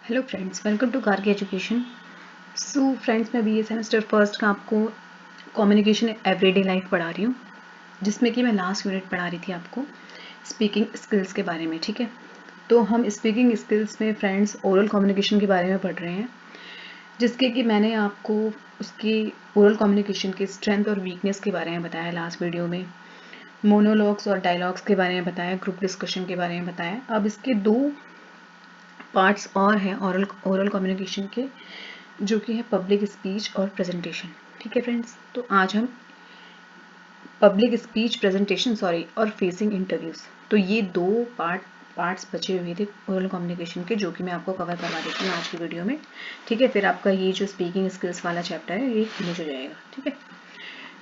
Hello friends, welcome to Gargi education. So friends, मैं BA semester first का आपको communication everyday life पढ़ा रही हूँ, जिसमें कि मैं लास्ट यूनिट पढ़ा रही थी आपको स्पीकिंग स्किल्स के बारे में। ठीक है, तो हम स्पीकिंग स्किल्स में फ्रेंड्स ओरल कम्युनिकेशन के बारे में पढ़ रहे हैं, जिसके कि मैंने आपको उसकी ओरल कम्युनिकेशन के स्ट्रेंथ और वीकनेस के बारे में बताया लास्ट वीडियो में। मोनोलॉग्स और डायलॉग्स के बारे में बताया, ग्रुप डिस्कशन के बारे में बताया। अब इसके दो पार्ट्स और हैं ओरल कम्युनिकेशन के, जो कि है पब्लिक स्पीच और प्रेजेंटेशन। ठीक है फ्रेंड्स, तो आज हम पब्लिक स्पीच, प्रेजेंटेशन और फेसिंग इंटरव्यूज, तो ये दो पार्ट्स बचे हुए थे ओरल कम्युनिकेशन के, जो कि मैं आपको कवर करवा देती हूँ आज की वीडियो में। ठीक है, फिर आपका ये जो स्पीकिंग स्किल्स वाला चैप्टर है ये फिनिश हो जाएगा। ठीक है,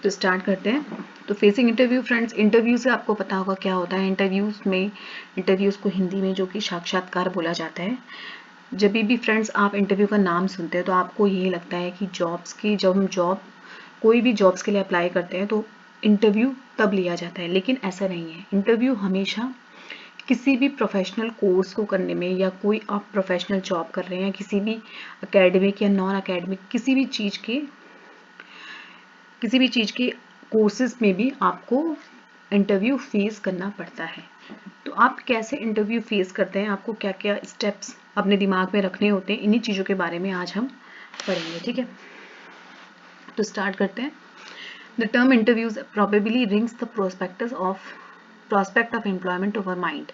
तो स्टार्ट करते हैं। तो फेसिंग इंटरव्यू फ्रेंड्स, इंटरव्यू से आपको पता होगा क्या होता है। इंटरव्यूज को हिंदी में जो कि साक्षात्कार बोला जाता है। जब भी फ्रेंड्स आप इंटरव्यू का नाम सुनते हैं तो आपको यही लगता है कि जब हम कोई भी जॉब्स के लिए अप्लाई करते हैं तो इंटरव्यू तब लिया जाता है, लेकिन ऐसा नहीं है। इंटरव्यू हमेशा किसी भी प्रोफेशनल कोर्स को करने में, या कोई आप प्रोफेशनल जॉब कर रहे हैं, किसी भी एकेडमिक या नॉन एकेडमिक किसी भी चीज़ के कोर्सेज में भी आपको इंटरव्यू फेस करना पड़ता है। तो आप कैसे इंटरव्यू फेस करते हैं, आपको क्या क्या स्टेप्स अपने दिमाग में रखने होते हैं, इन्हीं चीज़ों के बारे में आज हम पढ़ेंगे। ठीक है, तो स्टार्ट करते हैं। The term interviews probably rings the prospect of employment over mind.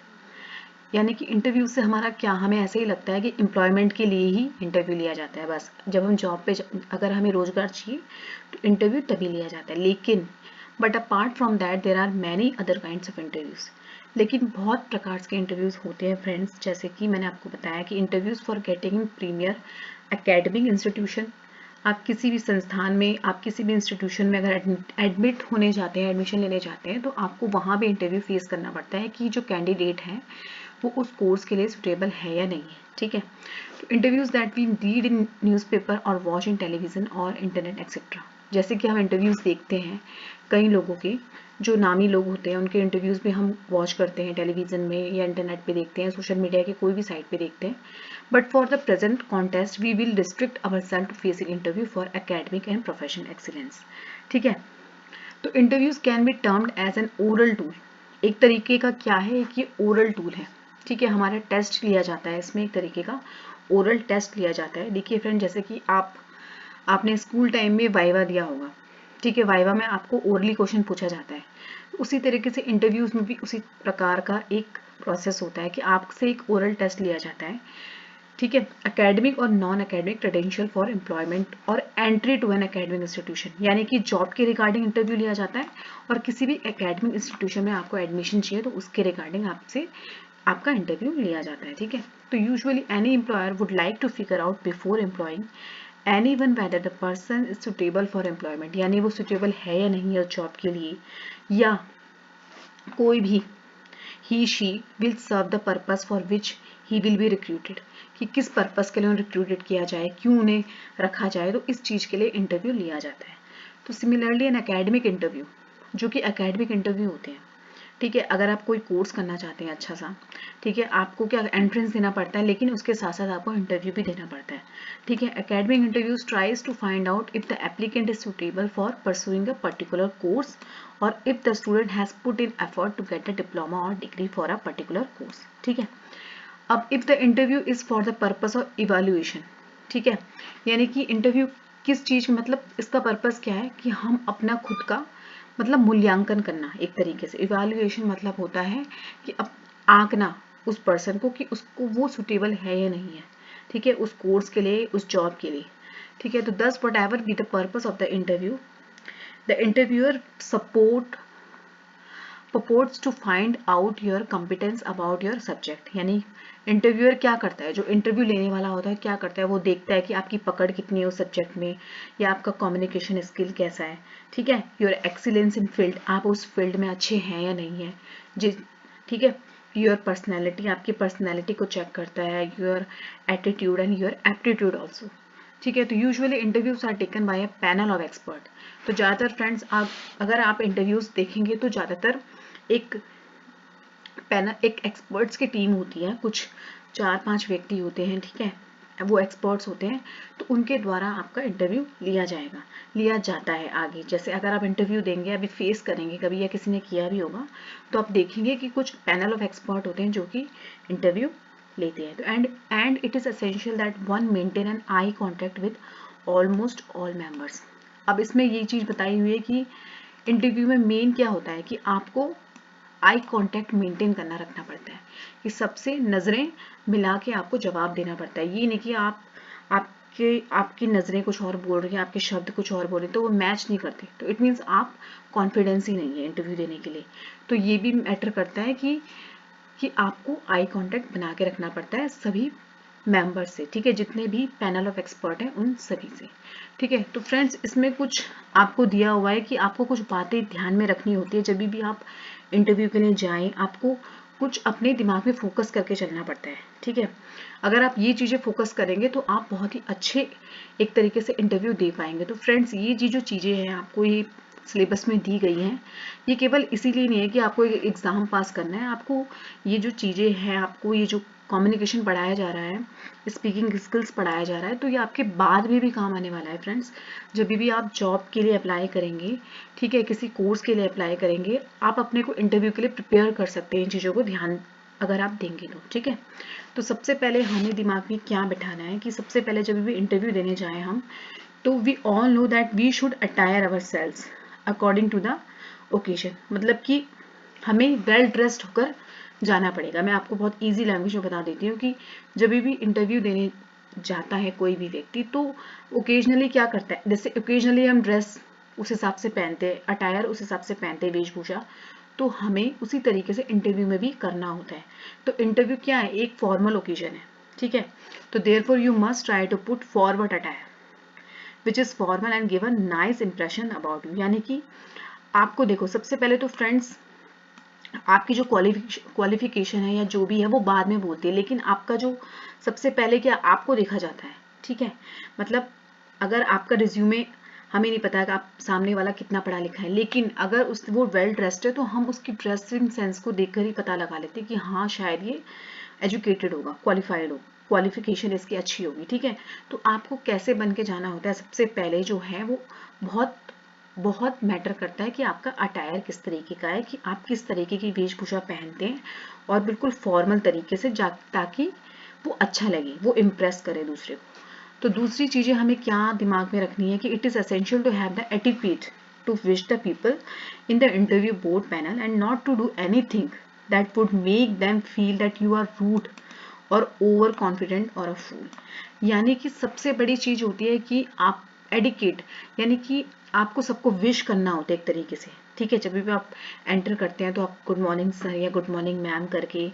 यानी कि इंटरव्यू से हमारा क्या, हमें ऐसे ही लगता है कि एम्प्लॉयमेंट के लिए ही इंटरव्यू लिया जाता है। बस जब हम जॉब पे, अगर हमें रोजगार चाहिए तो इंटरव्यू तभी लिया जाता है। लेकिन but apart from that there are many other kinds of interviews. लेकिन बहुत प्रकार के इंटरव्यूज होते हैं फ्रेंड्स, जैसे कि मैंने आपको बताया कि interviews for getting in premier academic institution. आप किसी भी संस्थान में, आप किसी भी इंस्टीट्यूशन में अगर एडमिट होने जाते हैं, एडमिशन लेने जाते हैं, तो आपको वहाँ भी इंटरव्यू फेस करना पड़ता है कि जो कैंडिडेट हैं वो उस कोर्स के लिए सुटेबल है या नहीं है। ठीक है, तो interviews that we read in newspaper और वॉच इन टेलीविजन और इंटरनेट एक्सेट्रा। जैसे कि हम इंटरव्यूज देखते हैं कई लोगों के, जो नामी लोग होते हैं उनके इंटरव्यूज भी हम वॉच करते हैं टेलीविजन में या इंटरनेट पे देखते हैं, सोशल मीडिया के कोई भी साइट पे देखते हैं। But for the present contest we will restrict our self to facing interview for academic and professional excellence. ठीक है, तो interviews can be termed as an oral tool. एक तरीके का क्या है कि ओरल टूल है। ठीक है, हमारा टेस्ट लिया जाता है, इसमें एक तरीके का ओरल टेस्ट लिया जाता है। देखिए फ्रेंड, जैसे कि आपने स्कूल टाइम में वाइवा दिया होगा। ठीक है, वाइवा में आपको ओरली क्वेश्चन पूछा जाता है। उसी तरीके से इंटरव्यूज में भी उसी प्रकार का एक प्रोसेस होता है कि आपसे एक ओरल टेस्ट लिया जाता है। ठीक है, एकेडमिक और non academic credential for employment और entry to an academic institution, यानी कि जॉब के रिगार्डिंग इंटरव्यू लिया जाता है, और किसी भी एकेडमिक इंस्टीट्यूशन में आपको एडमिशन चाहिए तो उसके रिगार्डिंग आपसे आपका इंटरव्यू लिया जाता है। ठीक है, तो usually any employer would like to figure out before employing anyone whether the person is suitable for employment, यानी वो सुटेबल है या नहीं है जॉब के लिए, या कोई भी he she will serve the purpose for which he will be recruited, कि किस पर्पस के लिए उन्हें रिक्रूटेड किया जाए, क्यों उन्हें रखा जाए, तो इस चीज़ के लिए इंटरव्यू लिया जाता है। तो सिमिलरली एन एकेडमिक इंटरव्यू, जो कि एकेडमिक इंटरव्यू होते हैं। ठीक है, अगर आप कोई कोर्स करना चाहते हैं अच्छा सा, ठीक है, आपको क्या एंट्रेंस देना पड़ता है, लेकिन उसके साथ साथ आपको इंटरव्यू भी देना पड़ता है। ठीक है, academic interviews tries to find out if the applicant is suitable for pursuing a particular course, और if the student has put in effort to get a diploma और degree for a particular course. ठीक है, अब if the interview is for the purpose of evaluation. ठीक है, यानी कि interview किस चीज में, मतलब इसका पर्पस क्या है कि हम अपना खुद का मतलब मूल्यांकन करना। एक तरीके से इवेल्युएशन मतलब होता है कि अब आंकना उस पर्सन को कि उसको वो सुटेबल है या नहीं है। ठीक है, उस कोर्स के लिए, उस जॉब के लिए। ठीक है, तो दस what ever be the purpose of the interview, the interviewer purports to find out your competence about your subject। यानी इंटरव्यूअर क्या करता है, जो इंटरव्यू लेने वाला होता है क्या करता है, वो देखता है कि आपकी पकड़ कितनी है उस सब्जेक्ट में, या आपका कम्युनिकेशन स्किल कैसा है। ठीक है, योर एक्सीलेंस इन फील्ड, आप उस फील्ड में अच्छे हैं या नहीं है। जिस ठीक है, योर पर्सनैलिटी, आपकी पर्सनैलिटी को चेक करता है, your attitude and your aptitude also. ठीक है, तो usually interviews are taken by a panel of expert. तो ज़्यादातर फ्रेंड्स, आप अगर आप इंटरव्यूज देखेंगे तो ज़्यादातर एक पैनल, एक एक्सपर्ट्स की टीम होती है, कुछ 4-5 व्यक्ति होते हैं। ठीक है, वो एक्सपर्ट्स होते हैं, तो उनके द्वारा आपका इंटरव्यू लिया जाता है आगे। जैसे अगर आप इंटरव्यू देंगे, अभी फेस करेंगे कभी या किसी ने किया भी होगा, तो आप देखेंगे कि कुछ पैनल ऑफ एक्सपर्ट होते हैं जो कि इंटरव्यू लेते हैं। तो and it is essential that one maintain an eye contact with almost all members. अब इसमें ये चीज़ बताई हुई है कि इंटरव्यू में मेन क्या होता है कि आपको आई कांटेक्ट मेंटेन करना रखना पड़ता है, कि सबसे नज़रें मिला के आपको जवाब देना पड़ता है। ये नहीं कि आपकी नज़रें कुछ और बोल रही हैं, आपके शब्द कुछ और बोल रहे हैं, तो वो मैच नहीं करते, तो इट मीन्स आप कॉन्फिडेंस ही नहीं है इंटरव्यू देने के लिए। तो ये भी मैटर करता है कि आपको आई कांटेक्ट बना के रखना पड़ता है सभी मेंबर से, ठीक है, जितने भी पैनल ऑफ एक्सपर्ट हैं उन सभी से, ठीक है। तो फ्रेंड्स, इसमें कुछ आपको दिया हुआ है कि आपको कुछ बातें ध्यान में रखनी होती है जब भी आप इंटरव्यू के लिए जाएं, आपको कुछ अपने दिमाग में फोकस करके चलना पड़ता है, ठीक है। अगर आप ये चीज़ें फोकस करेंगे तो आप बहुत ही अच्छे एक तरीके से इंटरव्यू दे पाएंगे। तो फ्रेंड्स, ये जो चीज़ें हैं आपको ये सिलेबस में दी गई हैं, ये केवल इसीलिए नहीं है कि आपको एक एग्ज़ाम पास करना है, आपको ये जो चीज़ें हैं, आपको ये जो कम्युनिकेशन पढ़ाया जा रहा है, स्पीकिंग स्किल्स पढ़ाया जा रहा है, तो ये आपके बाद में भी काम आने वाला है फ्रेंड्स। जब भी आप जॉब के लिए अप्लाई करेंगे, ठीक है, किसी कोर्स के लिए अप्लाई करेंगे, आप अपने को इंटरव्यू के लिए प्रिपेयर कर सकते हैं इन चीज़ों को ध्यान अगर आप देंगे तो, ठीक है। तो सबसे पहले हमें दिमाग में क्या बिठाना है कि सबसे पहले जब भी इंटरव्यू देने जाएं हम, तो we all know that we should attire ourselves according to the occasion. मतलब कि हमें वेल ड्रेस्ड होकर जाना पड़ेगा। मैं आपको बहुत इजी लैंग्वेज में बता देती हूँ कि जब भी इंटरव्यू देने जाता है कोई भी व्यक्ति, तो ओकेजनली क्या करता है, जैसे ओकेजनली हम ड्रेस उस हिसाब से पहनते हैं, अटायर उस हिसाब से पहनते हैं, वेशभूषा, तो हमें उसी तरीके से इंटरव्यू में भी करना होता है। तो इंटरव्यू क्या है, एक फॉर्मल ओकेजन है, ठीक है। तो therefore you must try to put forward attire which is formal and give a nice impression about you. यानी कि आपको देखो, सबसे पहले तो फ्रेंड्स आपकी जो क्वालिफिकेशन है या जो भी है वो बाद में बोलती है, लेकिन आपका जो सबसे पहले क्या आपको देखा जाता है, ठीक है। मतलब अगर आपका रिज्यूमे, हमें नहीं पता कि आप सामने वाला कितना पढ़ा लिखा है, लेकिन अगर वो वेल ड्रेस्ड है तो हम उसकी ड्रेसिंग सेंस को देखकर ही पता लगा लेते हैं कि हाँ शायद ये एजुकेटेड होगा, क्वालिफाइड हो, क्वालिफिकेशन इसकी अच्छी होगी, ठीक है। तो आपको कैसे बन के जाना होता है, सबसे पहले जो है वो बहुत बहुत मैटर करता है कि आपका अटायर किस तरीके का है, कि आप किस तरीके की वेशभूषा पहनते हैं, और बिल्कुल फॉर्मल तरीके से ताकि वो अच्छा लगे, वो इम्प्रेस करे दूसरे को। तो दूसरी चीज़ें हमें क्या दिमाग में रखनी है कि it is essential to have the etiquette to wish the people in the interview board panel and not to do anything that would make them feel that you are rude or over confident or a फूल। यानी कि सबसे बड़ी चीज़ होती है कि आप adequate, यानी कि आपको सबको विश करना होता है एक तरीके से, ठीक है। जब भी आप एंटर करते हैं तो आप गुड मॉर्निंग सर या गुड मॉर्निंग मैम करके,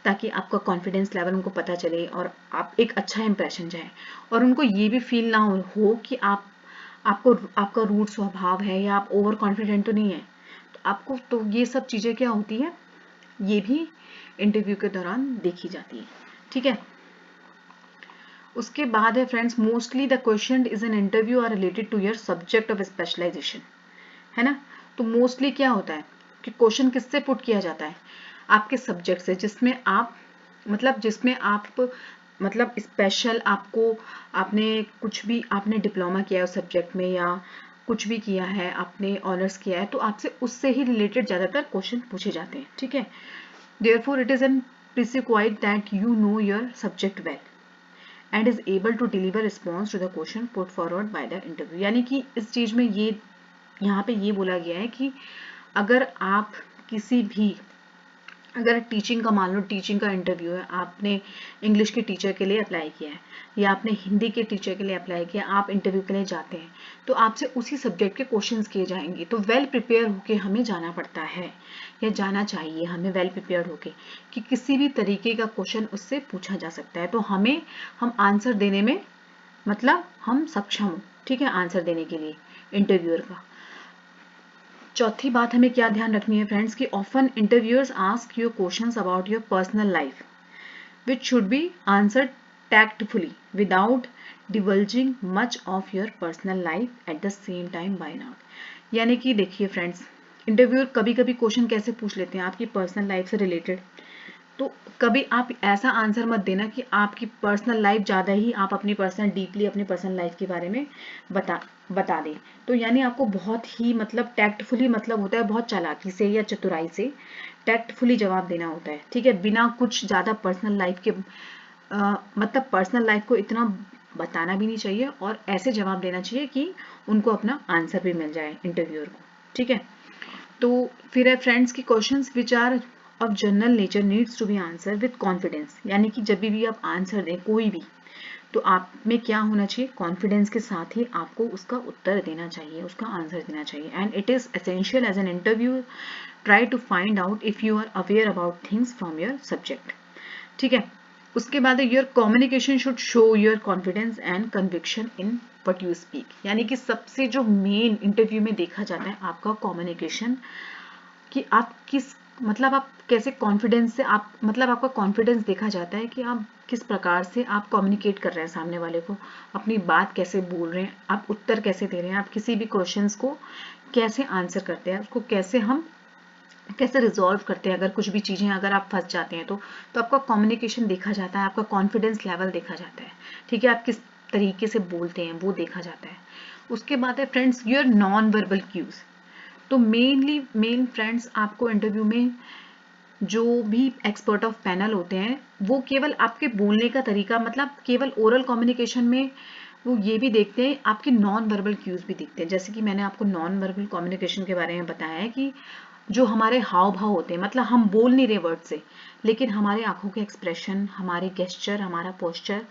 ताकि आपका कॉन्फिडेंस लेवल उनको पता चले और आप एक अच्छा इंप्रेशन जाए, और उनको ये भी फील ना हो कि आपका रूड स्वभाव है या आप ओवर कॉन्फिडेंट तो नहीं है। तो आपको तो ये सब चीज़ें क्या होती है, ये भी इंटरव्यू के दौरान देखी जाती है, ठीक है। उसके बाद है friends, mostly the question is an interview are related to your subject of specialisation, है ना। तो मोस्टली क्या होता है कि क्वेश्चन किससे पुट किया जाता है, आपके सब्जेक्ट से, जिसमें आप मतलब स्पेशल आपको, आपने कुछ भी आपने डिप्लोमा किया है उस सब्जेक्ट में या कुछ भी किया है, आपने ऑनर्स किया है, तो आपसे उससे ही रिलेटेड ज़्यादातर क्वेश्चन पूछे जाते हैं, ठीक है। Therefore it is an prerequisite that you know your subject well and is able to deliver response to the question put forward by the interview. यानी कि इस चीज़ में ये यहाँ पे ये बोला गया है कि अगर आप किसी भी, अगर टीचिंग का, मान लो टीचिंग का इंटरव्यू है, आपने इंग्लिश के टीचर के लिए अप्लाई किया है या आपने हिंदी के टीचर के लिए अप्लाई किया, आप इंटरव्यू के लिए जाते हैं, तो आपसे उसी सब्जेक्ट के क्वेश्चंस किए जाएंगे। तो वेल प्रिपेयर होके हमें जाना पड़ता है या जाना चाहिए हमें वेल प्रिपेयर होके, कि किसी भी तरीके का क्वेश्चन उससे पूछा जा सकता है, तो हम आंसर देने में मतलब हम सक्षम हो, ठीक है, आंसर देने के लिए इंटरव्यूअर का। चौथी बात हमें क्या ध्यान रखनी है फ्रेंड्स, कि often interviewers ask your questions about your personal life which should be answered tactfully without divulging much of your personal life at the same time by not। यानी कि देखिए फ्रेंड्स, इंटरव्यूअर कभी कभी क्वेश्चन कैसे पूछ लेते हैं आपकी पर्सनल लाइफ से रिलेटेड, तो कभी आप ऐसा आंसर मत देना कि आपकी पर्सनल लाइफ ज़्यादा ही आप अपनी डीपली अपनी पर्सनल लाइफ के बारे में बता दें। तो यानी आपको बहुत ही मतलब टैक्टफुली मतलब होता है, बहुत चालाकी से या चतुराई से टैक्टफुली जवाब देना होता है, ठीक है, बिना कुछ ज़्यादा पर्सनल लाइफ के मतलब पर्सनल लाइफ को इतना बताना भी नहीं चाहिए और ऐसे जवाब देना चाहिए कि उनको अपना आंसर भी मिल जाए इंटरव्यूअर को, ठीक है। तो फिर है फ्रेंड्स की questions which are of general nature needs to be answer with confidence, यानी कि जब भी आप आंसर दें कोई भी, तो आप में क्या होना चाहिए, कॉन्फिडेंस के साथ ही आपको उसका उत्तर देना चाहिए, उसका आंसर देना चाहिए। And it is essential as an interview try to find out if you are aware about things from your subject, ठीक है। उसके बाद your communication should show your confidence and conviction in what you speak, यानी कि सबसे जो main interview में देखा जाता है आपका कम्युनिकेशन, कि आप किस मतलब आप कैसे कॉन्फिडेंस से आप मतलब आपका कॉन्फिडेंस देखा जाता है कि आप किस प्रकार से आप कम्युनिकेट कर रहे हैं सामने वाले को, अपनी बात कैसे बोल रहे हैं, आप उत्तर कैसे दे रहे हैं, आप किसी भी क्वेश्चंस को कैसे आंसर करते हैं, उसको कैसे रिजॉल्व करते हैं, अगर कुछ भी चीज़ें अगर आप फंस जाते हैं तो आपका कम्युनिकेशन देखा जाता है, आपका कॉन्फिडेंस लेवल देखा जाता है, ठीक है, आप किस तरीके से बोलते हैं वो देखा जाता है। उसके बाद है friends your non verbal cues. तो मेन फ्रेंड्स आपको इंटरव्यू में जो भी एक्सपर्ट ऑफ पैनल होते हैं वो केवल आपके बोलने का तरीका, मतलब केवल ओरल कम्युनिकेशन में वो ये भी देखते हैं, आपके नॉन वर्बल क्यूज भी देखते हैं। जैसे कि मैंने आपको नॉन वर्बल कम्युनिकेशन के बारे में बताया है कि जो हमारे हाव भाव होते हैं, मतलब हम बोल नहीं रहे वर्ड से, लेकिन हमारे आंखों के एक्सप्रेशन, हमारे गेस्चर, हमारा पोस्चर,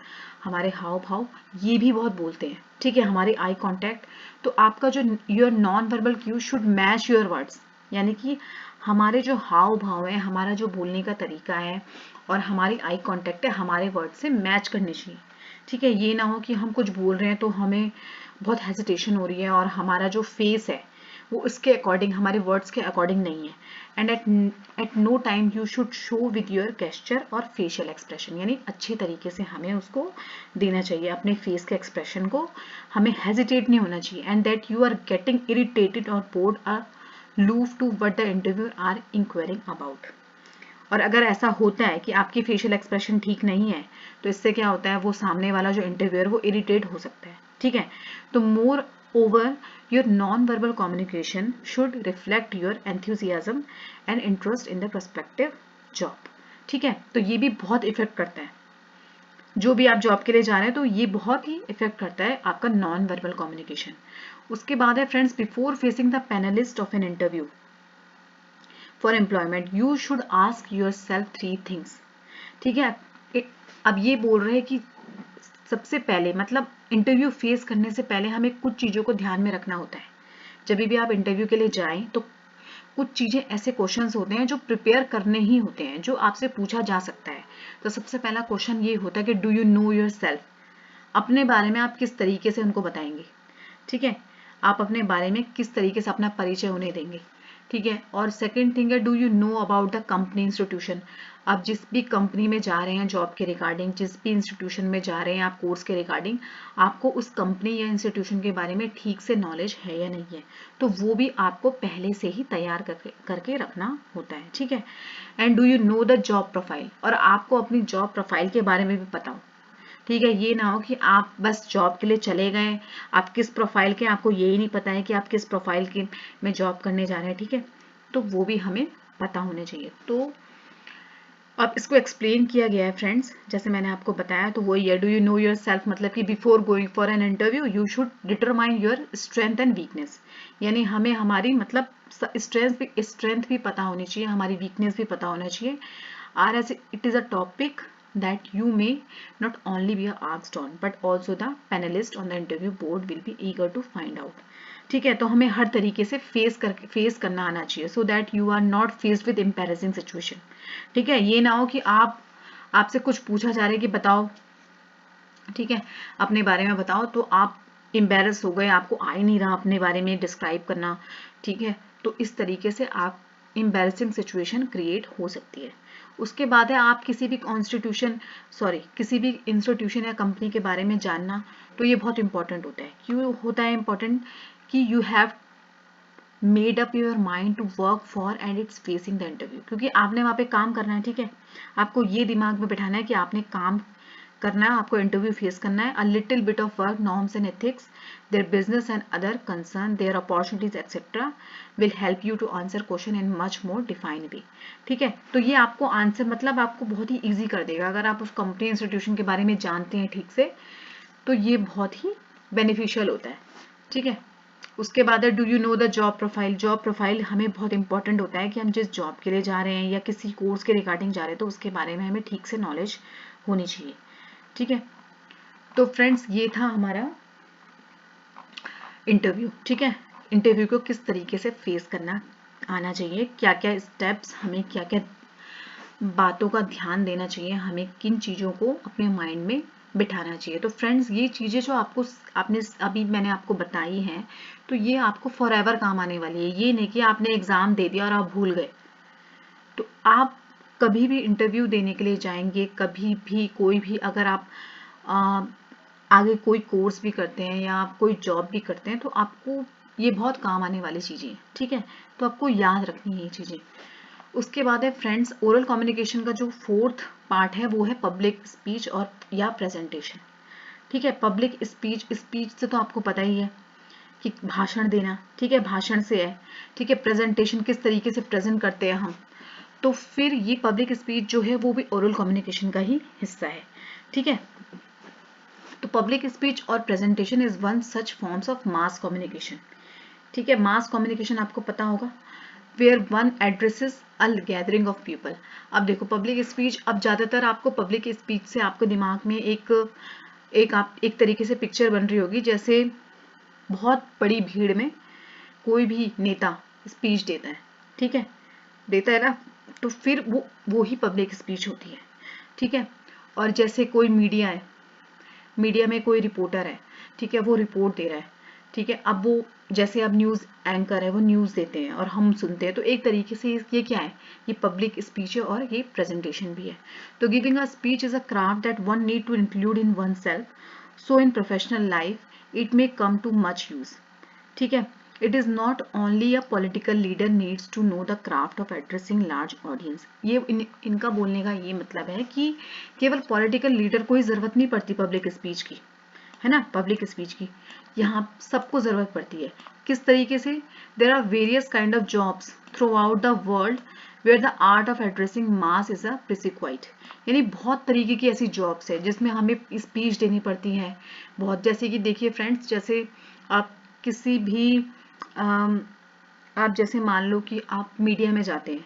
हमारे हाव भाव ये भी बहुत बोलते हैं, ठीक है, हमारे आई कांटेक्ट। तो आपका जो your non verbal cue should match your words, यानी कि हमारे जो हाव भाव है, हमारा जो बोलने का तरीका है और हमारी आई कांटेक्ट है हमारे वर्ड से मैच करनी चाहिए, ठीक है। ये ना हो कि हम कुछ बोल रहे हैं तो हमें बहुत हेजिटेशन हो रही है और हमारा जो फेस है वो इसके अकॉर्डिंग, हमारे वर्ड्स के अकॉर्डिंग नहीं है। And at no time you should show with your gesture or facial expression, यानी अच्छे तरीके से हमें उसको देना चाहिए, अपने फेस के एक्सप्रेशन को, हमें हेजिटेट नहीं होना चाहिए। And that you are getting irritated और bored are aloof to what the interviewer are inquiring about. और अगर ऐसा होता है कि आपकी फेशियल एक्सप्रेशन ठीक नहीं है तो इससे क्या होता है, वो सामने वाला जो इंटरव्यूअर वो इरिटेट हो सकता है, ठीक है। तो more over your non verbal communication should reflect your enthusiasm and interest in the prospective job, ठीक है। तो ये भी बहुत इफेक्ट करता है, जो भी आप जॉब के लिए जा रहे हैं तो ये बहुत ही इफेक्ट करता है आपका नॉन वर्बल कम्युनिकेशन। उसके बाद है friends before facing the panelist of an interview for employment you should ask your self 3 things, ठीक है। अब ये बोल रहे हैं कि सबसे पहले मतलब इंटरव्यू फेस करने से पहले हमें कुछ चीज़ों को ध्यान में रखना होता है। जब भी आप इंटरव्यू के लिए जाएं तो कुछ चीज़ें ऐसे क्वेश्चंस होते हैं जो प्रिपेयर करने ही होते हैं, जो आपसे पूछा जा सकता है। तो सबसे पहला क्वेश्चन ये होता है कि do you know your self, अपने बारे में आप किस तरीके से उनको बताएंगे, ठीक है, आप अपने बारे में किस तरीके से अपना परिचय उन्हें देंगे, ठीक है। और सेकंड थिंग है do you know about the company institution, आप जिस भी कंपनी में जा रहे हैं जॉब के रिगार्डिंग, जिस भी इंस्टीट्यूशन में जा रहे हैं आप कोर्स के रिगार्डिंग, आपको उस कंपनी या इंस्टीट्यूशन के बारे में ठीक से नॉलेज है या नहीं है, तो वो भी आपको पहले से ही तैयार करके रखना होता है, ठीक है। And do you know the job profile, और आपको अपनी जॉब प्रोफाइल के बारे में भी पता हो, ठीक है। ये ना हो कि आप बस जॉब के लिए चले गए, आप किस प्रोफाइल के, आपको यही नहीं पता है कि आप किस प्रोफाइल के में जॉब करने जा रहे हैं, ठीक है। तो वो भी हमें पता होने चाहिए। तो अब इसको एक्सप्लेन किया गया है फ्रेंड्स, जैसे मैंने आपको बताया, तो वही है do you know your self, मतलब कि before going for an interview you should determine your strength and weakness, यानी हमें हमारी मतलब स्ट्रेंथ भी पता होनी चाहिए, हमारी वीकनेस भी पता होना चाहिए। Or as it is a topic that you may not only be asked on but also the panelist on the interview board will be eager to find out, ठीक है। तो हमें हर तरीके से फेस करना आना चाहिए so that you are not faced with embarrassing situation, ठीक है। ये ना हो कि आपसे कुछ पूछा जा रहा है कि बताओ, ठीक है, अपने बारे में बताओ, तो आप एम्बैरस हो गए, आपको आ ही नहीं रहा अपने बारे में डिस्क्राइब करना, ठीक है। तो इस तरीके से आप एम्बैरसिंग सिचुएशन क्रिएट हो सकती है। उसके बाद है आप किसी भी किसी भी इंस्टीट्यूशन या कंपनी के बारे में जानना, तो ये बहुत इंपॉर्टेंट होता है। क्यों होता है इंपॉर्टेंट, कि you have made up your mind to work for and it's facing the interview, क्योंकि आपने वहाँ पे काम करना है, ठीक है। आपको ये दिमाग में बिठाना है कि आपने काम करना है, आपको इंटरव्यू फेस करना है। A little bit of work, norms and ethics, their business and other concern, their opportunities etcetera will help you to answer question in much more define way, ठीक है। तो ये आपको आंसर मतलब आपको बहुत ही ईजी कर देगा। अगर आप उस कंपनी इंस्टीट्यूशन के बारे में जानते हैं ठीक से, तो ये बहुत ही बेनिफिशियल होता है, ठीक है। उसके बाद है do you know the job profile. Job profile हमें बहुत इंपॉर्टेंट होता है कि हम जिस जॉब के लिए जा रहे हैं या किसी कोर्स के रिगार्डिंग जा रहे हैं तो उसके बारे में हमें ठीक से नॉलेज होनी चाहिए, ठीक है। तो फ्रेंड्स ये था हमारा इंटरव्यू, ठीक है। इंटरव्यू को किस तरीके से फेस करना आना चाहिए, क्या क्या स्टेप्स, हमें क्या क्या बातों का ध्यान देना चाहिए, हमें किन चीज़ों को अपने माइंड में बिठाना चाहिए। तो फ्रेंड्स ये चीज़ें जो आपने अभी मैंने आपको बताई हैं, तो ये आपको फॉर एवर काम आने वाली है। ये नहीं कि आपने एग्ज़ाम दे दिया और आप भूल गए। तो आप कभी भी इंटरव्यू देने के लिए जाएंगे, कभी भी कोई भी अगर आप आ, आगे कोई कोर्स भी करते हैं या आप कोई जॉब भी करते हैं, तो आपको ये बहुत काम आने वाली चीज़ें हैं, ठीक है। तो आपको याद रखनी है ये चीज़ें। उसके बाद है फ्रेंड्स ओरल कम्युनिकेशन का जो फोर्थ पार्ट है वो है पब्लिक स्पीच और या प्रेजेंटेशन, ठीक है। पब्लिक स्पीच, स्पीच से तो आपको पता ही है कि भाषण देना, ठीक है, भाषण से है, ठीक है। प्रेजेंटेशन किस तरीके से प्रेजेंट करते हैं हम, तो फिर ये पब्लिक स्पीच जो है वो भी ओरल कम्युनिकेशन का ही हिस्सा है, ठीक है। तो पब्लिक स्पीच और presentation is one such forms of mass communication, ठीक है। मास कम्युनिकेशन आपको पता होगा, where one addresses a gathering of people. अब देखो पब्लिक स्पीच, अब ज्यादातर आपको पब्लिक स्पीच से आपके दिमाग में एक तरीके से पिक्चर बन रही होगी, जैसे बहुत बड़ी भीड़ में कोई भी नेता स्पीच देता है, ठीक है, देता है ना, तो फिर वो ही पब्लिक स्पीच होती है, ठीक है। और जैसे कोई मीडिया है, मीडिया में कोई रिपोर्टर है, ठीक है, वो रिपोर्ट दे रहा है, ठीक है। अब वो जैसे अब न्यूज़ एंकर है, वो न्यूज़ देते हैं और हम सुनते हैं, तो एक तरीके से ये क्या है, ये पब्लिक स्पीच है और ये प्रेजेंटेशन भी है। तो giving a speech is a craft that one need to include in oneself, so in professional life it may come to much use, ठीक है। It is not only a political leader needs to know the craft of addressing large audience. ये इनका बोलने का ये मतलब है कि केवल पॉलिटिकल लीडर को ही जरूरत नहीं पड़ती पब्लिक स्पीच की, है ना, पब्लिक स्पीच की यहाँ सबको जरूरत पड़ती है। किस तरीके से, there are various kind of jobs throughout the world where the art of addressing mass is a prerequisite. यानी बहुत तरीके की ऐसी जॉब्स है जिसमें हमें स्पीच देनी पड़ती है बहुत। जैसे कि देखिए फ्रेंड्स, जैसे आप किसी भी आप जैसे मान लो कि आप मीडिया में जाते हैं,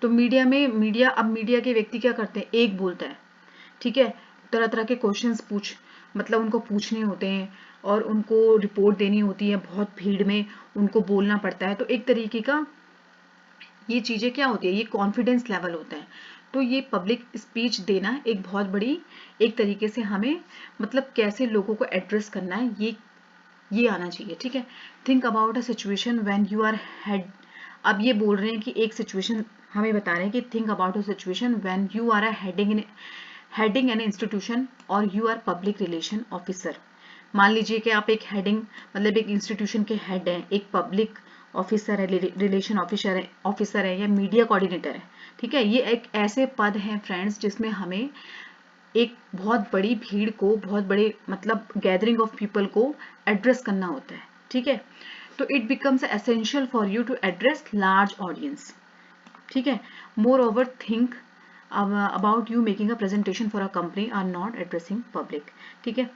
तो मीडिया के व्यक्ति क्या करते हैं, एक बोलता है, ठीक है, तरह तरह के क्वेश्चंस मतलब उनको पूछने होते हैं और उनको रिपोर्ट देनी होती है, बहुत भीड़ में उनको बोलना पड़ता है। तो एक तरीके का ये चीजें क्या होती है, ये कॉन्फिडेंस लेवल होता है। तो ये पब्लिक स्पीच देना एक बहुत बड़ी, एक तरीके से हमें मतलब कैसे लोगों को एड्रेस करना है ये आना चाहिए, ठीक है। Think about a situation when you are head. अब ये बोल रहे हैं कि एक सिचुएशन हमें बता रहे हैं कि think about a situation when you are a heading an institution और you are public relation officer. मान लीजिए कि आप एक हेडिंग मतलब एक इंस्टीट्यूशन के हेड हैं, एक पब्लिक ऑफिसर है, रिलेशन ऑफिसर है या मीडिया कोऑर्डिनेटर है, ठीक है। ये एक ऐसे पद हैं फ्रेंड्स जिसमें हमें एक बहुत बड़ी भीड़ को, बहुत बड़े मतलब गैदरिंग ऑफ पीपल को एड्रेस करना होता है, ठीक है। तो it becomes essential for you to address large audience, ठीक है। Moreover think about you making a presentation for a company are not addressing public, ठीक है।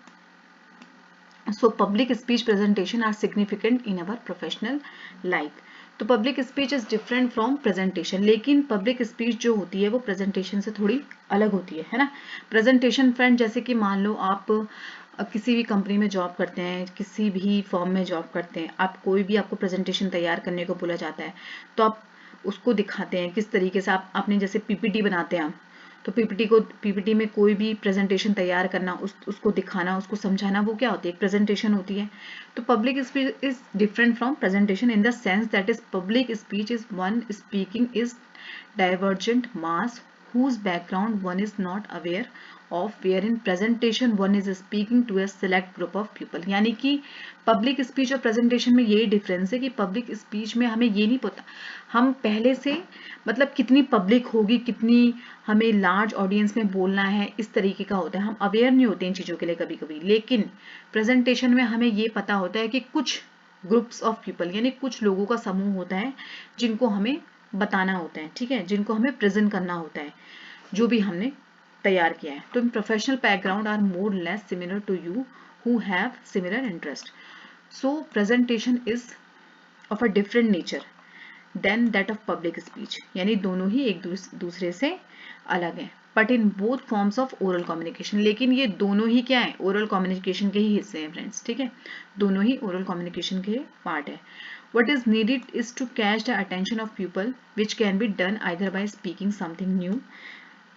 So public speech presentation are significant in our professional life. तो public speech is different from presentation, लेकिन public speech जो होती है वो presentation से थोड़ी अलग होती है ना। प्रेजेंटेशन फ्रेंड, जैसे कि मान लो आप किसी भी कंपनी में जॉब करते हैं, किसी भी फॉर्म में जॉब करते हैं, आप कोई भी आपको प्रेजेंटेशन तैयार करने को बोला जाता है, तो आप उसको दिखाते हैं किस तरीके से। आपने जैसे पीपीटी बनाते हैं, तो पीपीटी में कोई भी प्रेजेंटेशन तैयार करना, उसको दिखाना, उसको समझाना, वो क्या होती है, एक प्रेजेंटेशन होती है। तो public speech is different from presentation in the sense that is public speech is one speaking is divergent mass whose background one is not aware of, where in presentation one is speaking to a select group of people। यानी कि public speech और presentation में यही difference है कि public speech में हमें ये नहीं पता हम पहले से मतलब कितनी पब्लिक होगी, कितनी हमें लार्ज ऑडियंस में बोलना है, इस तरीके का होता है, हम अवेयर नहीं होते इन चीज़ों के लिए कभी कभी। लेकिन प्रेजेंटेशन में हमें ये पता होता है कि कुछ ग्रुप्स ऑफ पीपल यानी कुछ लोगों का समूह होता है जिनको हमें बताना होता है, ठीक है, जिनको हमें प्रेजेंट करना होता है जो भी हमने तैयार किया है। तो professional background are more less similar to you who have similar interest. So presentation is of a different nature than that of public speech, यानी दोनों ही एक दूसरे से अलग है। But in both forms of oral communication, लेकिन ये दोनों ही क्या है, ओरल कम्युनिकेशन के ही हिस्से हैं फ्रेंड्स, ठीक है, दोनों ही ओरल कम्युनिकेशन के पार्ट है। What is needed is to catch the attention of people, which can be done either by speaking something new,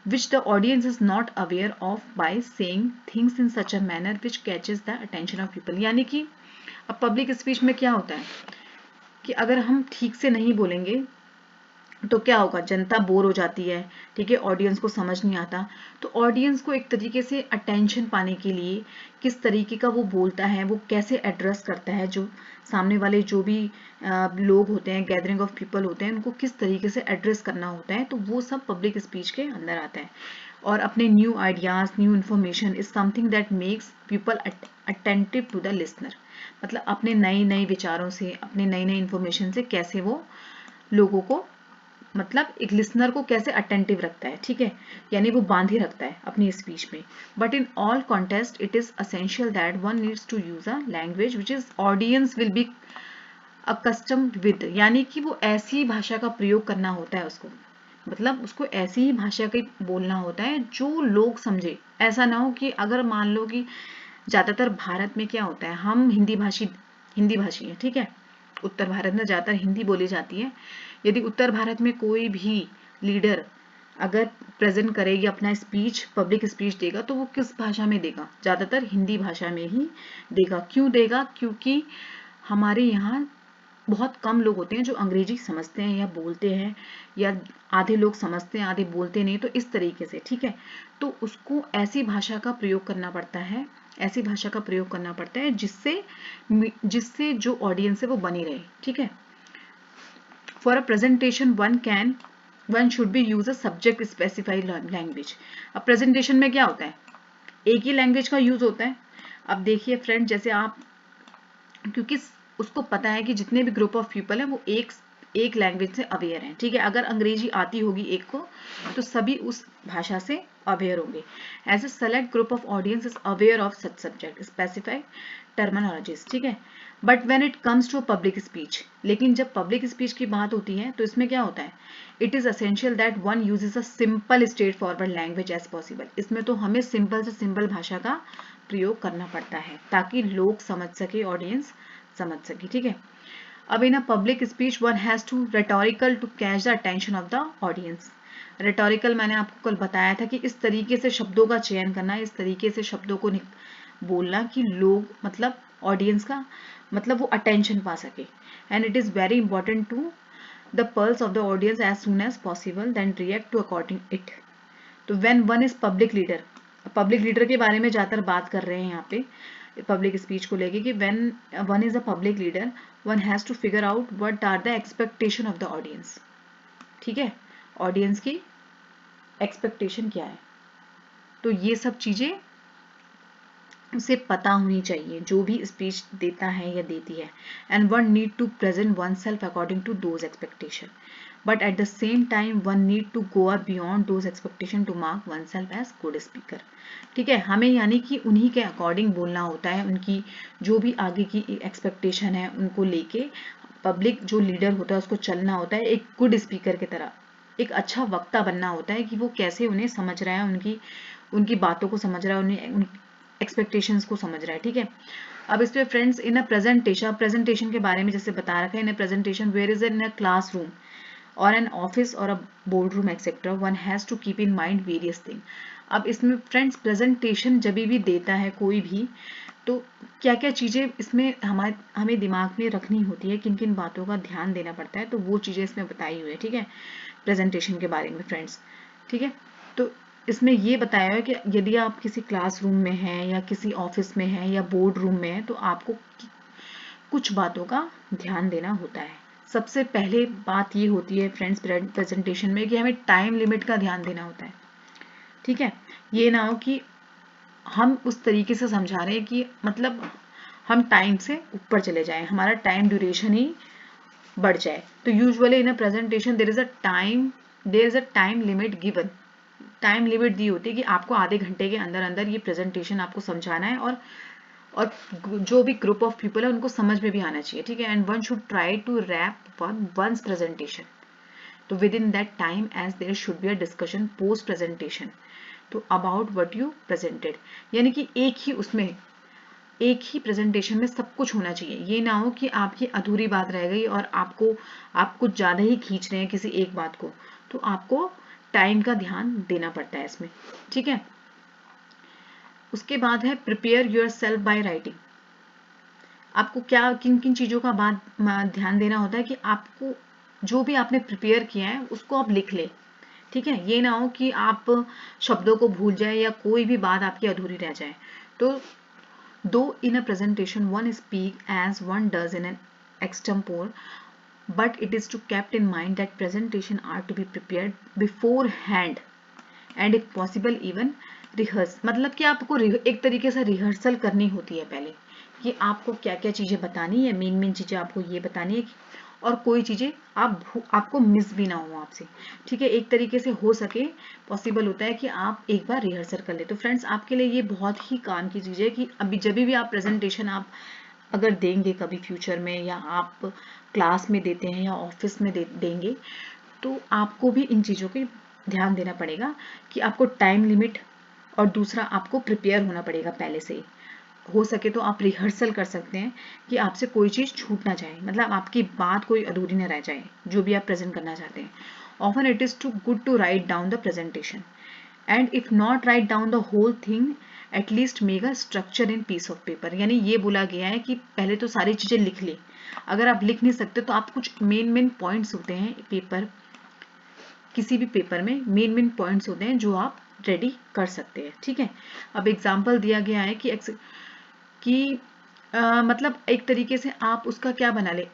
which the audience is not aware of, by saying things in such a manner which catches the attention of people। यानी कि अब public speech में क्या होता है कि अगर हम ठीक से नहीं बोलेंगे तो क्या होगा, जनता बोर हो जाती है, ठीक है, ऑडियंस को समझ नहीं आता। तो ऑडियंस को एक तरीके से अटेंशन पाने के लिए किस तरीके का वो बोलता है, वो कैसे एड्रेस करता है, जो सामने वाले जो भी लोग होते हैं, गैदरिंग ऑफ पीपल होते हैं, उनको किस तरीके से एड्रेस करना होता है, तो वो सब पब्लिक स्पीच के अंदर आता है। और अपने new ideas, new information is something that makes people attentive to the listener. मतलब अपने नए नए विचारों से, अपने नई नई इन्फॉर्मेशन से कैसे वो लोगों को, मतलब एक लिसनर को कैसे अटेंटिव रखता है, ठीक है, यानी वो बांधे रखता है अपनी स्पीच में। But in all contest it is essential that one needs to use a language which is audience will be accustomed with, यानी कि वो ऐसी भाषा का प्रयोग करना होता है उसको, मतलब उसको ऐसी ही भाषा का बोलना होता है जो लोग समझे। ऐसा ना हो कि अगर मान लो कि ज्यादातर भारत में क्या होता है, हम हिंदी भाषी है, ठीक है, उत्तर भारत में ज्यादातर हिंदी बोली जाती है। यदि उत्तर भारत में कोई भी लीडर अगर प्रेजेंट करेगी अपना स्पीच, पब्लिक स्पीच देगा, तो वो किस भाषा में देगा, ज्यादातर हिंदी भाषा में ही देगा। क्यों देगा, क्योंकि हमारे यहाँ बहुत कम लोग होते हैं जो अंग्रेजी समझते हैं या बोलते हैं, या आधे लोग समझते हैं आधे बोलते नहीं, तो इस तरीके से, ठीक है, तो उसको ऐसी भाषा का प्रयोग करना पड़ता है, ऐसी भाषा का प्रयोग करना पड़ता है जिससे जो ऑडियंस है वो बनी रहे, ठीक है। For a presentation one should be use a subject specified language. अब प्रेजेंटेशन में क्या होता है, एक ही लैंग्वेज का यूज होता है। अब देखिए फ्रेंड, जैसे आप, क्योंकि उसको पता है कि जितने भी ग्रुप ऑफ पीपल हैं वो एक लैंग्वेज से अवेयर हैं, ठीक है, अगर अंग्रेजी आती होगी एक को तो सभी उस भाषा से अवेयर होंगे। As a select group of audience is aware of such subject specified terminologies, ठीक है। But when it comes to public speech, लेकिन जब पब्लिक स्पीच की बात होती है तो इसमें क्या होता है, it is essential that one uses a simple straight forward language as possible. इसमें तो हमें सिंपल से सिंपल भाषा का प्रयोग करना पड़ता है ताकि लोग समझ सके, ऑडियंस समझ सके, ठीक है। अब in a public speech one has to rhetorical to catch the attention of the audience. Rhetorical मैंने आपको कल बताया था कि इस तरीके से शब्दों का चयन करना, इस तरीके से शब्दों को बोलना कि लोग, मतलब ऑडियंस का, मतलब वो अटेंशन पा सके। And it is very important to the pulse of the audience as soon as possible then react to according it. तो when one is public leader के बारे में ज्यादातर बात कर रहे हैं यहाँ पे पब्लिक स्पीच को लेके कि when one is a public leader one has to figure out what are the expectation of the audience, ठीक है, ऑडियंस की एक्सपेक्टेशन क्या है। तो ये सब चीजें उसे पता होनी चाहिए जो भी स्पीच देता है या देती है। And one need to present one self according to those expectation, but at the same time one need to go up beyond those expectation to mark one self as good speaker, ठीक है। हमें यानी कि उन्हीं के according बोलना होता है, उनकी जो भी आगे की एक्सपेक्टेशन है उनको लेके पब्लिक जो लीडर होता है उसको चलना होता है एक गुड स्पीकर की तरह, एक अच्छा वक्ता बनना होता है कि वो कैसे उन्हें समझ रहा है, उनकी बातों को समझ रहा है, उन्हें एक्सपेक्टेशंस को समझ रहा है, ठीक है। अब इस पे फ्रेंड्स, इन अ प्रेजेंटेशन के बारे में जैसे बता रखा है, in a presentation where is in a classroom or an office or a board room etcetera one has to keep in mind various thing. अब इसमें फ्रेंड्स प्रेजेंटेशन जब भी देता है कोई भी, तो क्या क्या चीजें इसमें हमें दिमाग में रखनी होती है, किन किन बातों का ध्यान देना पड़ता है, तो वो चीजें इसमें बताई हुई है, ठीक है, प्रेजेंटेशन के बारे में फ्रेंड्स। ठीक है। तो इसमें ये बताया है कि यदि आप किसी क्लासरूम में हैं या किसी ऑफिस में हैं या बोर्ड रूम में हैं तो आपको कुछ बातों का ध्यान देना होता है। सबसे पहले बात ये होती है फ्रेंड्स प्रेजेंटेशन में कि हमें टाइम लिमिट का ध्यान देना होता है। ठीक है, ये ना हो कि हम उस तरीके से समझा रहे हैं कि मतलब हम टाइम से ऊपर चले जाएं, हमारा टाइम ड्यूरेशन ही बढ़ जाए। तो usually in a presentation there is a time limit given. Time limit दी होती है कि आपको आधे घंटे के अंदर अंदर ये प्रेजेंटेशन आपको समझाना है और जो भी ग्रुप ऑफ पीपल है उनको समझ में भी आना चाहिए। ठीक है, and one should try to wrap one's presentation तो within that time as there should be a discussion post presentation तो अबाउट व्हाट यू प्रेजेंटेड। यानी कि एक ही प्रेजेंटेशन में सब कुछ होना चाहिए। ये ना हो कि आपकी अधूरी बात रह गई और आप कुछ ज़्यादा ही खींच रहे हैं किसी एक बात को, तो आपको टाइम का ध्यान देना पड़ता है इसमें। ठीक है, उसके बाद है prepare your self by writing. आपको क्या किन किन चीज़ों का ध्यान देना होता है कि आपको जो भी आपने प्रिपेयर किया है उसको आप लिख लें। ठीक है, ये ना हो कि आप शब्दों को भूल जाए या कोई भी बात आपकी अधूरी रह जाए। तो दो in a presentation one speak as one does in an extempore but it is to kept in mind that presentation are to be prepared beforehand and if possible even rehearse। मतलब कि आपको एक तरीके से रिहर्सल करनी होती है पहले कि आपको क्या क्या चीज़ें बतानी है, मेन चीज़ें आपको ये बतानी है और कोई चीज़ें आपको मिस भी ना हो आपसे। ठीक है, एक तरीके से हो सके पॉसिबल होता है कि आप एक बार रिहर्सल कर ले। तो फ्रेंड्स आपके लिए ये बहुत ही काम की चीज़ है कि अभी जब भी आप प्रेजेंटेशन आप अगर देंगे कभी फ्यूचर में या आप क्लास में देते हैं या ऑफिस में देंगे तो आपको भी इन चीज़ों के ध्यान देना पड़ेगा कि आपको टाइम लिमिट और दूसरा आपको प्रिपेयर होना पड़ेगा पहले से ही। हो सके तो आप रिहर्सल कर सकते हैं कि आपसे कोई चीज़ छूट ना जाए, मतलब आपकी बात कोई अधूरी ना रह जाए जो भी आप प्रेजेंट करना चाहते हैं। Often it is to good to write down the presentation and if not write down the whole thing at least make a structure in piece of paper. यानी ये बोला गया है कि पहले तो सारी चीज़ें लिख ले, अगर आप लिख नहीं सकते तो आप कुछ मेन पॉइंट्स होते हैं किसी भी पेपर में मेन पॉइंट्स होते हैं जो आप रेडी कर सकते हैं। ठीक है, अब एग्जाम्पल दिया गया है कि मतलब एक तरीके से आप उसका क्या बना ले,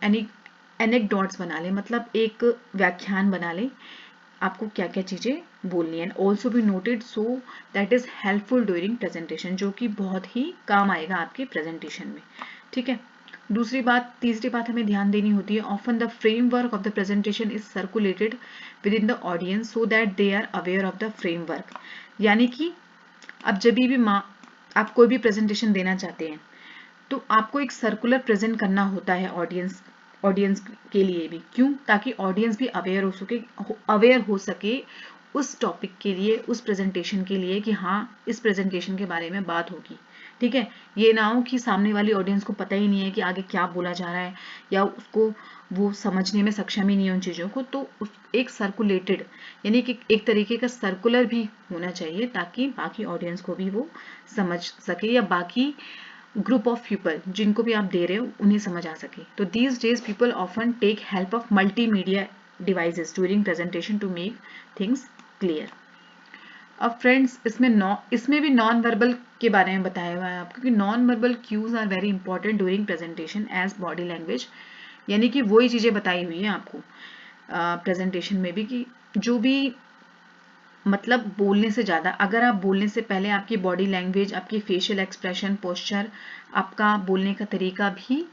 एनेक्डोट्स बना ले, मतलब एक व्याख्यान बना ले आपको क्या क्या चीज़ें बोलनी है। Also be noted so that is helpful during presentation, जो कि बहुत ही काम आएगा आपके प्रेजेंटेशन में। ठीक है, तीसरी बात हमें ध्यान देनी होती है often the framework of the presentation is circulated within the audience so that they are aware of the framework. यानी कि अब जब भी आप कोई भी प्रेजेंटेशन देना चाहते हैं तो आपको एक सर्कुलर प्रेजेंट करना होता है ऑडियंस के लिए भी। क्यों? ताकि ऑडियंस भी अवेयर हो सके उस टॉपिक के लिए, उस प्रेजेंटेशन के लिए कि हाँ इस प्रेजेंटेशन के बारे में बात होगी। ठीक है, ये ना हो कि सामने वाली ऑडियंस को पता ही नहीं है कि आगे क्या बोला जा रहा है या उसको वो समझने में सक्षम ही नहीं है उन चीज़ों को। तो एक सर्कुलेटेड यानी कि एक तरीके का सर्कुलर भी होना चाहिए ताकि बाकी ऑडियंस को भी वो समझ सके या बाकी ग्रुप ऑफ पीपल जिनको भी आप दे रहे हो उन्हें समझ आ सके। तो these days people often take help of multimedia devices during presentation to make things clear. अब फ्रेंड्स इसमें भी नॉन वर्बल के बारे में बताया हुआ है आपको कि non verbal cues are very important during presentation as body language. यानी कि वही चीज़ें बताई हुई हैं आपको प्रेजेंटेशन में भी कि जो भी मतलब बोलने से ज़्यादा, अगर आप बोलने से पहले आपकी बॉडी लैंग्वेज, आपकी फेशियल एक्सप्रेशन, पोस्चर, आपका बोलने का तरीका भी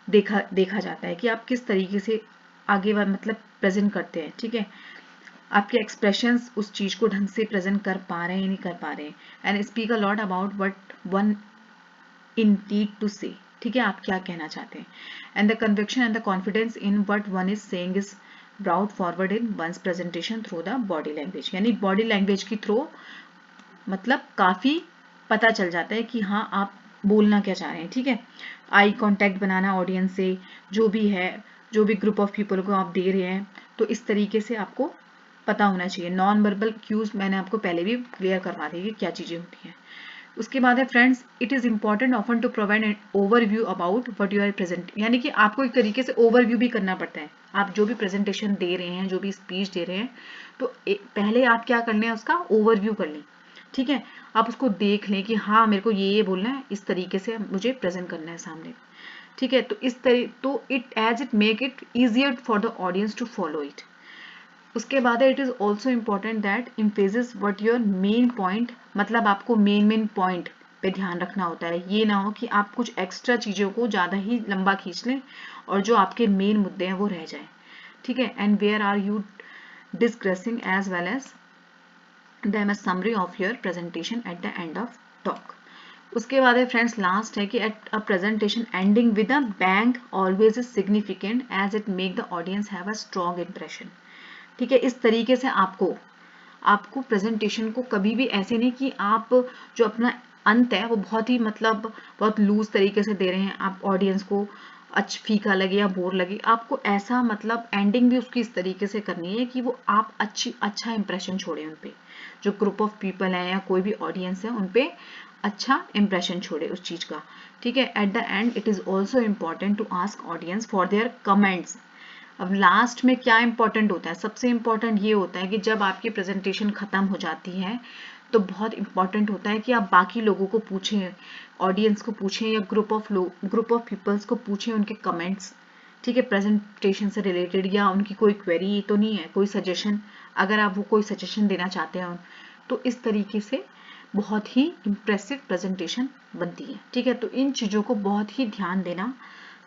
देखा जाता है कि आप किस तरीके से आगे मतलब प्रेजेंट करते हैं। ठीक है, आपके एक्सप्रेशंस उस चीज़ को ढंग से प्रेजेंट कर पा रहे हैं या नहीं कर पा रहे हैं। And speak a lot about what one intend to say. ठीक है, आप क्या कहना चाहते हैं। And the conviction and the confidence in what one is saying is brought forward in one's presentation through the body language. यानी body language के through मतलब काफ़ी पता चल जाता है कि हाँ आप बोलना क्या चाह रहे हैं। ठीक है, आई कांटेक्ट बनाना ऑडियंस से, जो भी है, जो भी ग्रुप ऑफ पीपल को आप दे रहे हैं, तो इस तरीके से आपको पता होना चाहिए। नॉन वर्बल क्यूज मैंने आपको पहले भी क्लियर करवा दी कि क्या चीज़ें होती हैं। उसके बाद है friends, it is important often to provide an overview about what you are present, यानी कि आपको एक तरीके से ओवरव्यू भी करना पड़ता है। आप जो भी प्रेजेंटेशन दे रहे हैं, जो भी स्पीच दे रहे हैं, तो पहले आप क्या कर लें, उसका ओवरव्यू कर लें। ठीक है, आप उसको देख लें कि हाँ मेरे को ये बोलना है, इस तरीके से मुझे प्रेजेंट करना है सामने। ठीक है, तो इस तरीके तो it make it easier for the audience to follow it. उसके बाद है, it is also important that emphasis what your main point, मतलब आपको मेन पॉइंट पे ध्यान रखना होता है। ये ना हो कि आप कुछ एक्स्ट्रा चीज़ों को ज़्यादा ही लंबा खींच लें और जो आपके मेन मुद्दे हैं वो रह जाए। ठीक है, and where are you discussing as well as them a summary of your presentation at the end of talk. उसके बाद है फ्रेंड्स, लास्ट है कि at a presentation ending with a bang always is significant as it make the audience have a strong impression. ठीक है, इस तरीके से आपको प्रेजेंटेशन को कभी भी ऐसे नहीं कि आप जो अपना अंत है वो बहुत ही मतलब बहुत लूज तरीके से दे रहे हैं, आप ऑडियंस को फीका लगे या बोर लगे। आपको ऐसा मतलब एंडिंग भी उसकी इस तरीके से करनी है कि वो आप अच्छा इंप्रेशन छोड़े उन पे, जो ग्रुप ऑफ पीपल है या कोई भी ऑडियंस है उन पे अच्छा इंप्रेशन छोड़े उस चीज का। ठीक है, at the end it is also important to ask audience for their comments. अब लास्ट में क्या इंपॉर्टेंट होता है, सबसे इंपॉर्टेंट ये होता है कि जब आपकी प्रेजेंटेशन खत्म हो जाती है तो बहुत इंपॉर्टेंट होता है कि आप बाकी लोगों को पूछें, ऑडियंस को पूछें या ग्रुप ऑफ पीपल्स को पूछें उनके कमेंट्स। ठीक है, प्रेजेंटेशन से रिलेटेड या उनकी कोई क्वेरी तो नहीं है, कोई सजेशन, अगर आप वो कोई सजेशन देना चाहते हैं तो इस तरीके से बहुत ही इम्प्रेसिव प्रेजेंटेशन बनती है। ठीक है, तो इन चीज़ों को बहुत ही ध्यान देना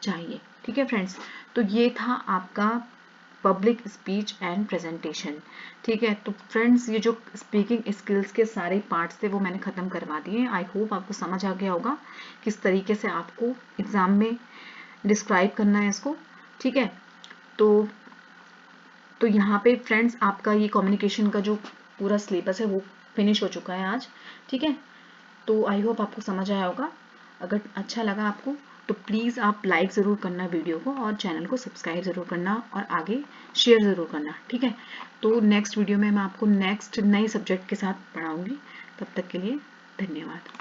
चाहिए। ठीक है फ्रेंड्स, तो ये था आपका पब्लिक स्पीच एंड प्रेजेंटेशन। ठीक है, तो फ्रेंड्स ये जो स्पीकिंग स्किल्स के सारे पार्ट्स थे वो मैंने ख़त्म करवा दिए। आई होप आपको समझ आ गया होगा किस तरीके से आपको एग्ज़ाम में डिस्क्राइब करना है इसको। ठीक है, तो यहाँ पे फ्रेंड्स आपका ये कम्युनिकेशन का जो पूरा सिलेबस है वो फिनिश हो चुका है आज। ठीक है, तो आई होप आपको समझ आया होगा। अगर अच्छा लगा आपको तो प्लीज़ आप लाइक ज़रूर करना वीडियो को और चैनल को सब्सक्राइब ज़रूर करना और आगे शेयर ज़रूर करना। ठीक है, तो नेक्स्ट वीडियो में मैं आपको नेक्स्ट नए सब्जेक्ट के साथ पढ़ाऊँगी। तब तक के लिए धन्यवाद।